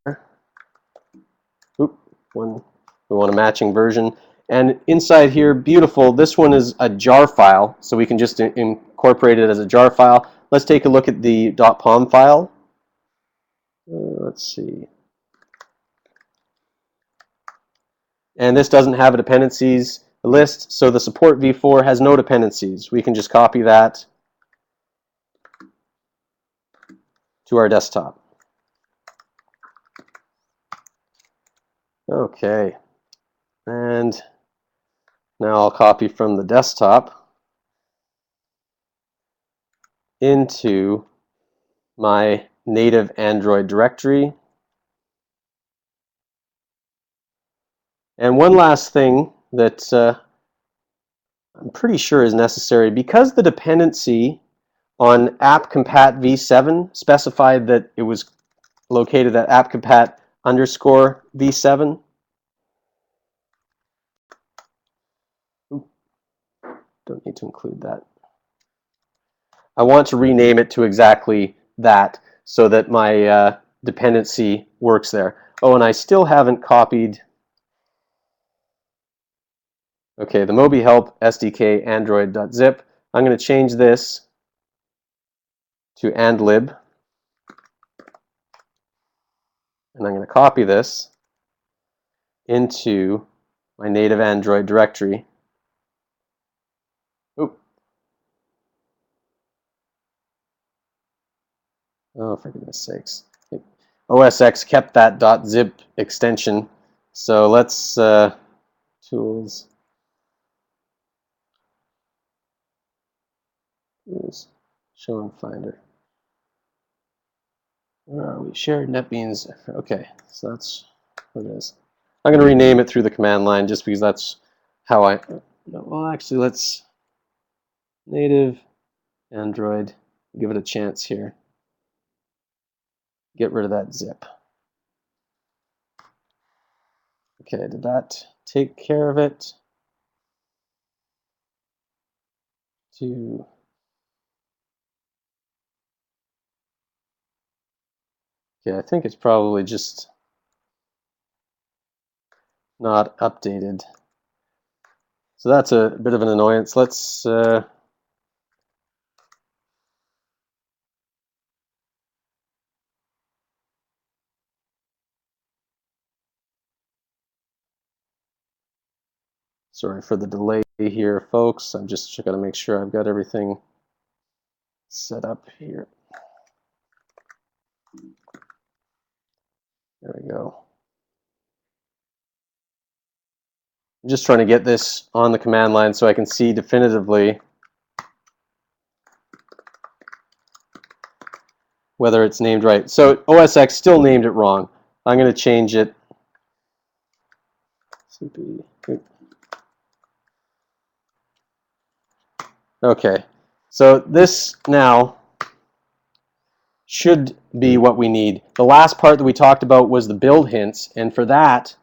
Speaker 1: We want a matching version. And inside here, beautiful, this one is a jar file, so we can just incorporate it as a jar file. Let's take a look at the .pom file. Let's see. And this doesn't have a dependencies list, so the support v4 has no dependencies. We can just copy that to our desktop. Okay, and now I'll copy from the desktop into my native Android directory. And one last thing that I'm pretty sure is necessary, because the dependency on appcompat v7 specified that it was located at appcompat _ v7. Don't need to include that. I want to rename it to exactly that so that my dependency works there. Oh, and I still haven't copied. Okay, the Moby Help SDK Android.zip. I'm going to change this to andlib, and I'm going to copy this into my native Android directory. Oop. Oh, for goodness sakes. OS X kept that .zip extension, so let's tools, show and finder. Where are we? Shared NetBeans. Okay, so that's what it is. I'm going to rename it through the command line just because that's how I. Well, actually, let's native Android. Give it a chance here. Get rid of that zip. Okay, did that take care of it? To okay, I think it's probably just not updated. So that's a bit of an annoyance. Let's Sorry for the delay here, folks. I'm just going to make sure I've got everything set up here. There we go. I'm just trying to get this on the command line so I can see definitively whether it's named right. So OS X still named it wrong. I'm going to change it. Okay, so this now should be what we need. The last part that we talked about was the build hints, and for that,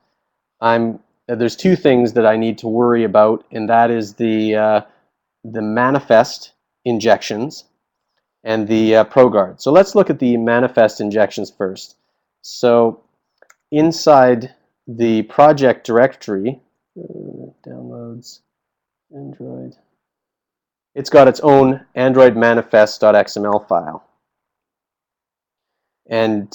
Speaker 1: there's two things that I need to worry about, and that is the manifest injections and the ProGuard. So let's look at the manifest injections first. So inside the project directory, downloads, Android, it's got its own Android manifest.xml file. And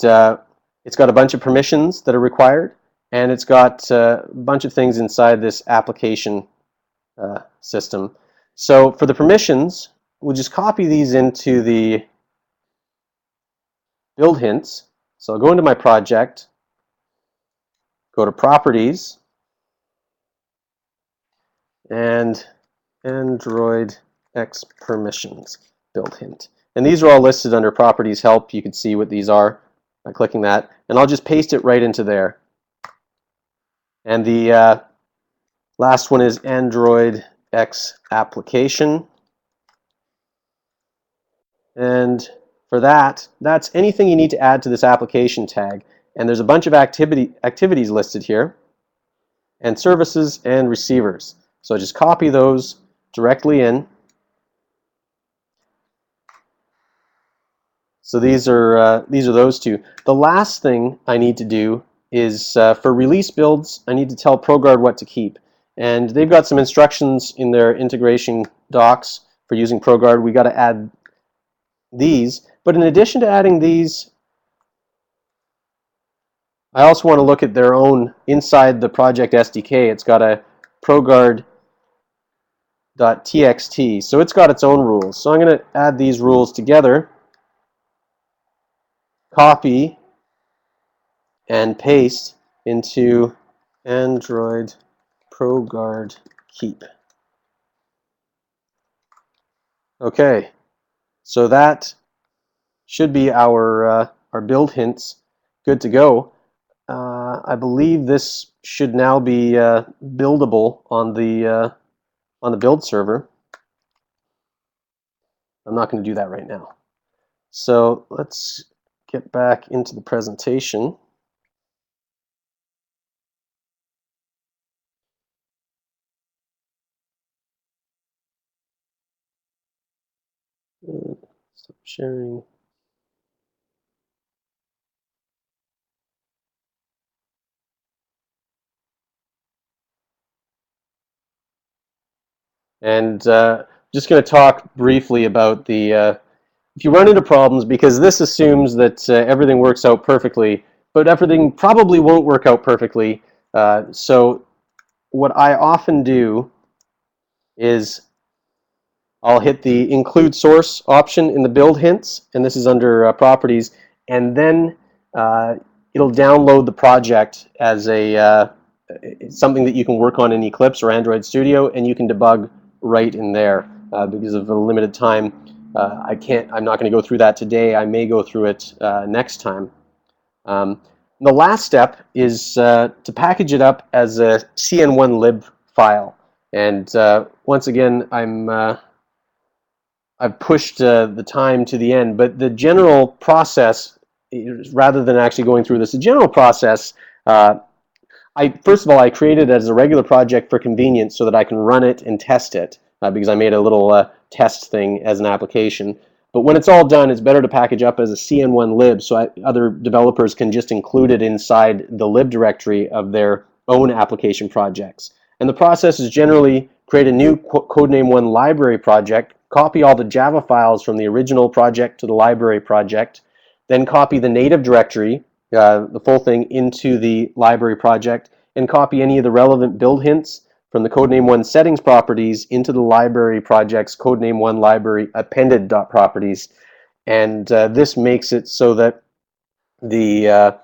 Speaker 1: it's got a bunch of permissions that are required, and it's got a bunch of things inside this application system. So for the permissions, we'll just copy these into the build hints. So I'll go into my project, go to Properties, and Android X Permissions build hint. And these are all listed under Properties Help. You can see what these are by clicking that. And I'll just paste it right into there. And the last one is Android X Application. And for that, that's anything you need to add to this application tag. And there's a bunch of activities listed here, and services and receivers. So just copy those directly in. So these are those two. The last thing I need to do is for release builds, I need to tell ProGuard what to keep. And they've got some instructions in their integration docs for using ProGuard. We got to add these. But in addition to adding these, I also want to look at their own inside the project SDK. It's got a ProGuard.txt. So it's got its own rules. So I'm going to add these rules together. Copy and paste into Android ProGuard keep. Okay, so that should be our build hints good to go. I believe this should now be buildable on the build server. I'm not going to do that right now. So let's get back into the presentation. Stop sharing. And just going to talk briefly about the if you run into problems, because this assumes that everything works out perfectly, but everything probably won't work out perfectly. So what I often do is I'll hit the include source option in the build hints, and this is under properties, and then it'll download the project as a something that you can work on in Eclipse or Android Studio, and you can debug right in there. Because of a limited time, I'm not going to go through that today. I may go through it next time. The last step is to package it up as a cn1 lib file. And once again, I've pushed the time to the end, but the general process, rather than actually going through this, the general process, first of all, I created it as a regular project for convenience so that I can run it and test it, because I made a little test thing as an application. But when it's all done, it's better to package up as a cn1 lib so other developers can just include it inside the lib directory of their own application projects. And the process is generally create a new Codename One library project, copy all the Java files from the original project to the library project, then copy the native directory, the full thing, into the library project, and copy any of the relevant build hints from the Codename One settings properties into the library project's Codename One library appended.properties. And this makes it so that the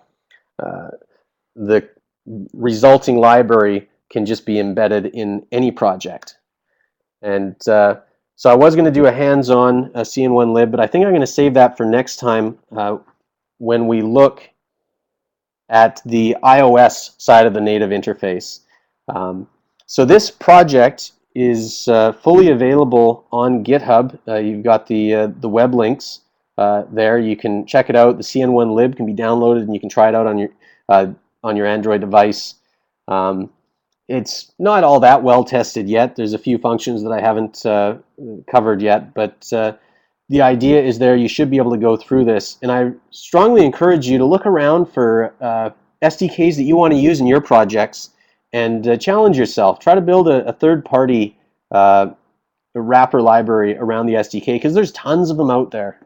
Speaker 1: resulting library can just be embedded in any project. And so I was going to do a hands-on CN1 lib, but I think I'm going to save that for next time when we look at the iOS side of the native interface. So this project is fully available on GitHub. You've got the web links there. You can check it out. The CN1 lib can be downloaded, and you can try it out on your Android device. It's not all that well tested yet. There's a few functions that I haven't covered yet, but the idea is there. You should be able to go through this, and I strongly encourage you to look around for SDKs that you want to use in your projects and challenge yourself. Try to build a third-party wrapper library around the SDK, because there's tons of them out there,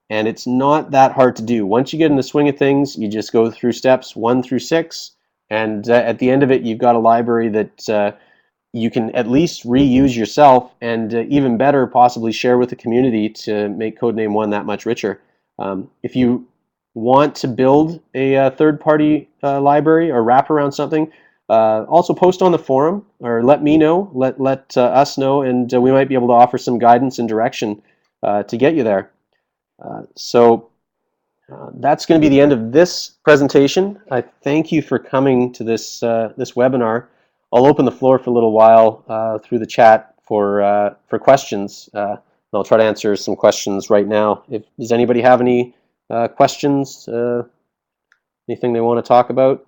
Speaker 1: and it's not that hard to do. Once you get in the swing of things, you just go through steps 1 through 6, and at the end of it, you've got a library that you can at least reuse yourself, and even better, possibly share with the community to make Codename One that much richer. If you want to build a third-party library or wrap around something, also post on the forum, or let me know, let us know, and we might be able to offer some guidance and direction to get you there. That's going to be the end of this presentation. I thank you for coming to this this webinar. I'll open the floor for a little while through the chat for questions. And I'll try to answer some questions right now. Does anybody have any questions? Anything they want to talk about?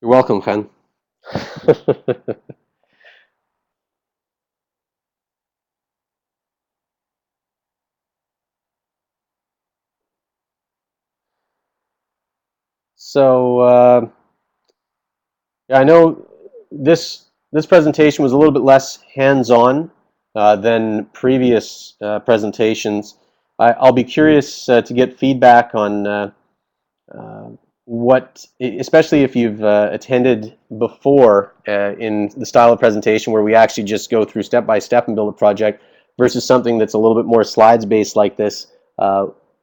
Speaker 1: You're welcome, Ken. So I know this presentation was a little bit less hands-on than previous presentations. I'll be curious to get feedback on what, especially if you've attended before in the style of presentation where we actually just go through step by step and build a project, versus something that's a little bit more slides based like this.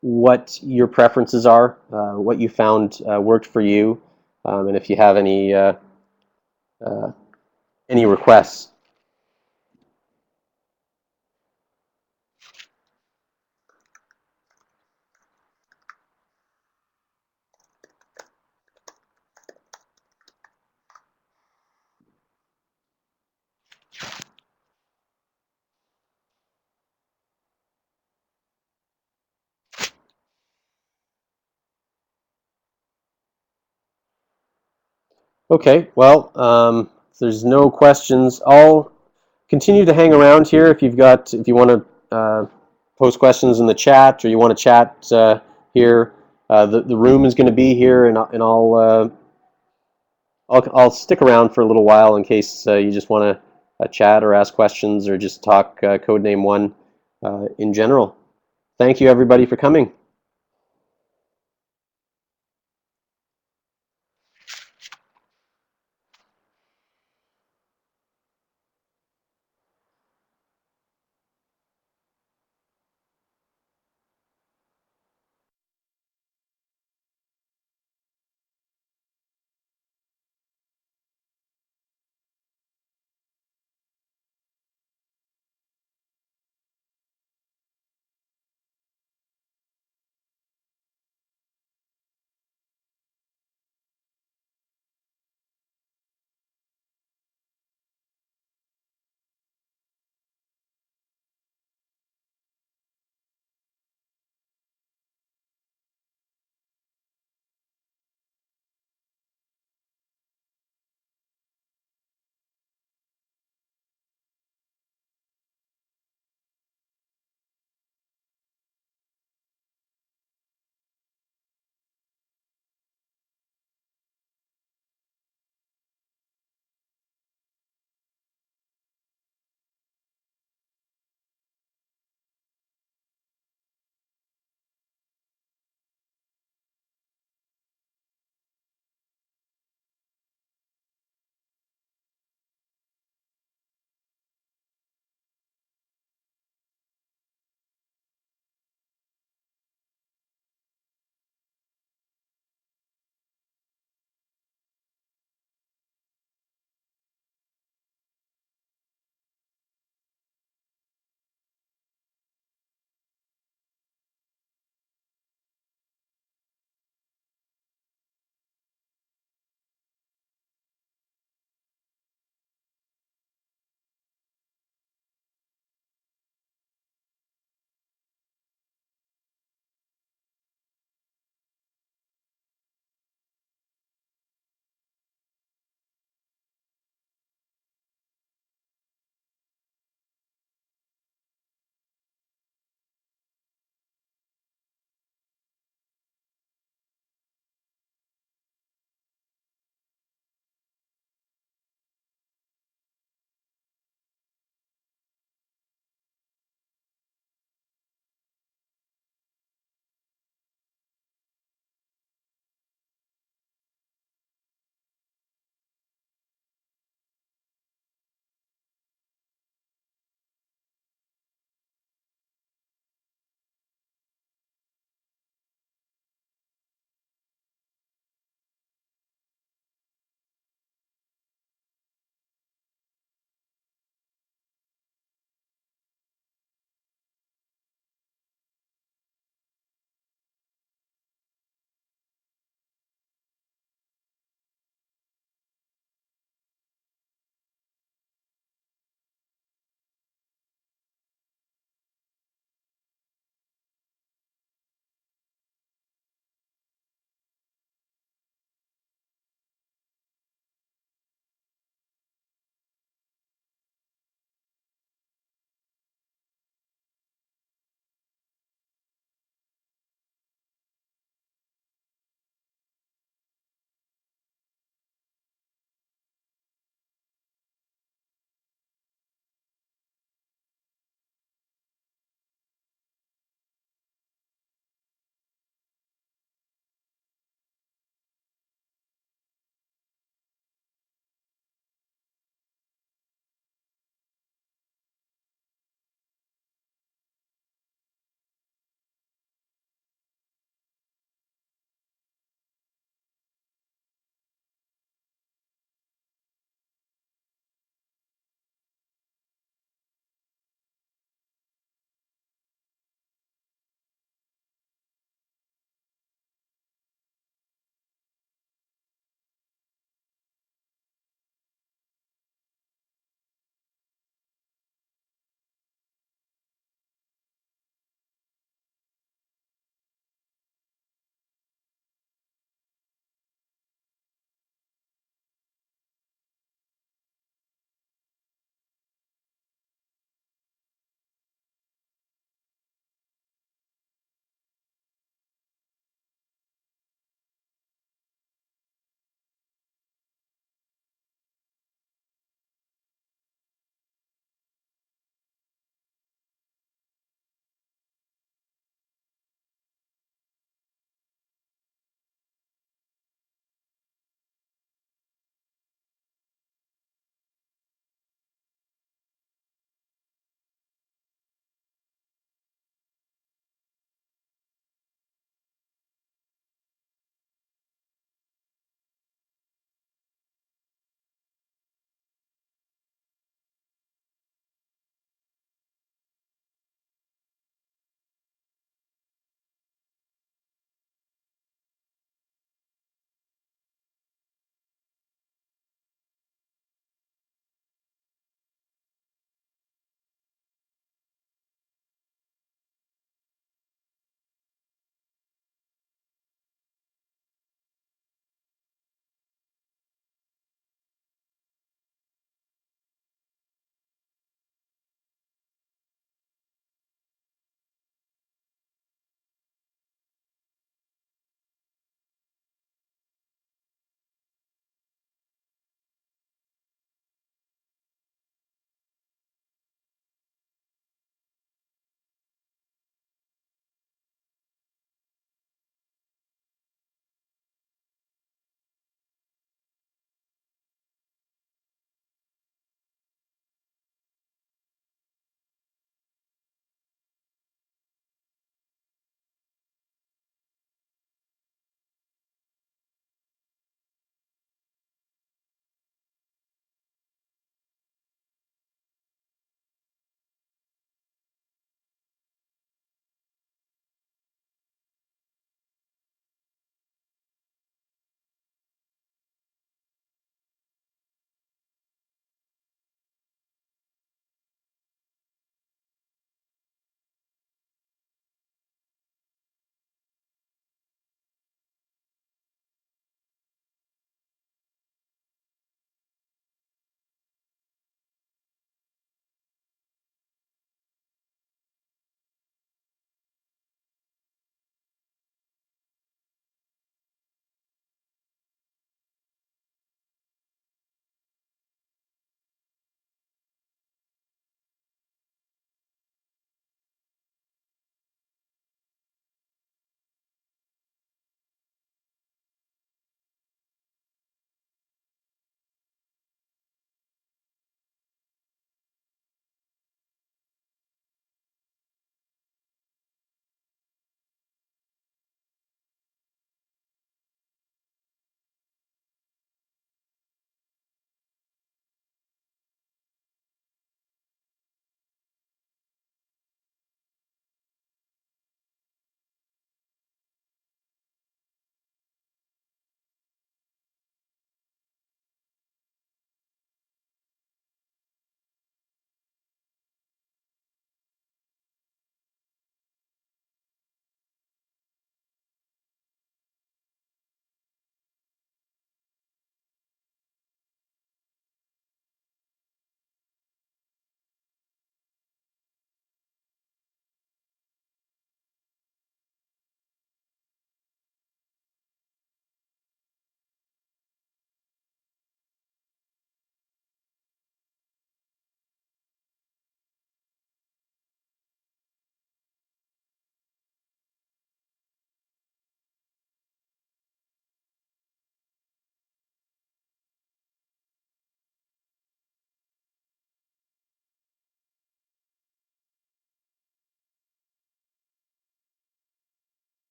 Speaker 1: What your preferences are, what you found worked for you, and if you have any requests. Okay, well, if there's no questions, I'll continue to hang around here. If you want to post questions in the chat, or you want to chat here, the room is going to be here, and I'll stick around for a little while in case you just want to chat or ask questions or just talk Codename One in general. Thank you, everybody, for coming.